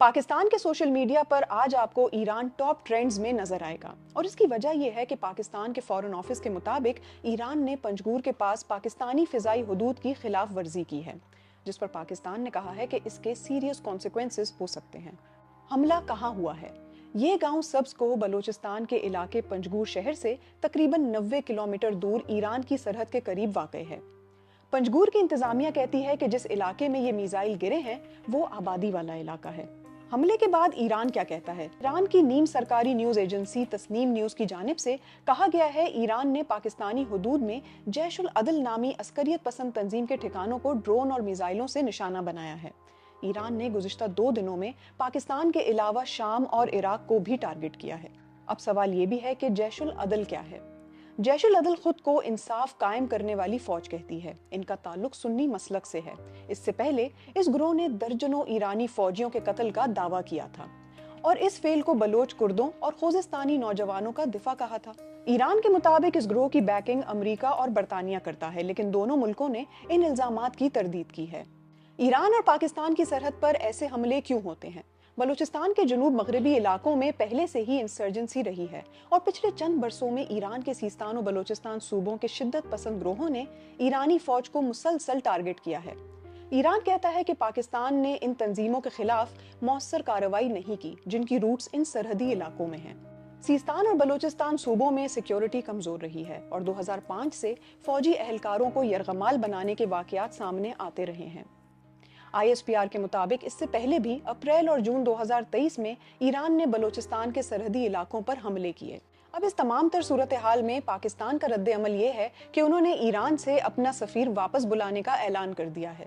پاکستان کے social media پر آج آپ کو ایران ٹاپ ٹرینڈز میں نظر آئے گا، اور اس کی وجہ یہ ہے کہ پاکستان کے فورن آفس کے مطابق ایران نے پنجگور کے پاس پاکستانی فضائی حدود کی خلاف ورزی کی ہے، جس پر پاکستان نے کہا ہے کہ اس کے سیریس کانسیکوینسز ہو سکتے ہیں۔ حملہ کہاں ہوا ہے؟ یہ گاؤں سبز کو بلوچستان کے علاقے پنجگور شہر سے تقریباً 90 کلومیٹر دور ایران کی سرحد کے قریب واقع ہے۔ پنجگور کی انتظامیہ کہتی ہے کہ جس علاقے میں یہ میزائل گرے ہیں وہ آبادی والا علاقہ ہے۔ حملے کے بعد ایران کیا کہتا ہے؟ ایران کی نیم سرکاری نیوز ایجنسی تسنیم نیوز کی جانب سے کہا گیا ہے ایران نے پاکستانی حدود میں جیش العدل نامی عسکریت پسند تنظیم کے ٹھکانوں کو ڈرون اور میزائلوں سے نشانہ بنایا ہے۔ ایران نے گزشتہ 2 دنوں میں پاکستان کے علاوہ شام اور عراق کو بھی ٹارگٹ کیا ہے۔ اب سوال یہ بھی ہے کہ جیش العدل کیا ہے؟ جیش العدل خود کو انصاف قائم کرنے والی فوج کہتی ہے۔ ان کا تعلق سنی مسلک سے ہے۔ اس سے پہلے اس گروہ نے درجنوں ایرانی فوجیوں کے قتل کا دعویٰ کیا تھا اور اس فعل کو بلوچ کردوں اور خوزستانی نوجوانوں کا دفاع کہا تھا۔ ایران کے مطابق اس گروہ کی بیکنگ امریکہ اور برطانیہ کرتا ہے، لیکن دونوں ملکوں نے ان الزامات کی تردید کی ہے۔ ایران اور پاکستان کی سرحد پر ایسے حملے کیوں ہوتے ہیں؟ بلوچستان کے جنوب مغربی علاقوں میں پہلے سے ہی انسرجنسی رہی ہے، اور پچھلے چند برسوں میں ایران کے سیستان و بلوچستان صوبوں کے شدت پسند گروہوں نے ایرانی فوج کو مسلسل ٹارگٹ کیا ہے۔ ایران کہتا ہے کہ پاکستان نے ان تنظیموں کے خلاف مؤثر کارروائی نہیں کی جن کی روٹس ان سرحدی علاقوں میں ہیں۔ سیستان اور بلوچستان صوبوں میں سیکیورٹی کمزور رہی ہے اور 2005 سے فوجی اہلکاروں کو یرغمال بنانے کے واقعات سامنے آتے رہے ہیں۔ ISPR کے مطابق اس سے پہلے بھی اپریل اور جون 2023 میں ایران نے بلوچستان کے سرحدی علاقوں پر حملے کیے۔ اب اس تمام تر صورتحال میں پاکستان کا رد عمل یہ ہے کہ انہوں نے ایران سے اپنا سفیر واپس بلانے کا اعلان کر دیا ہے۔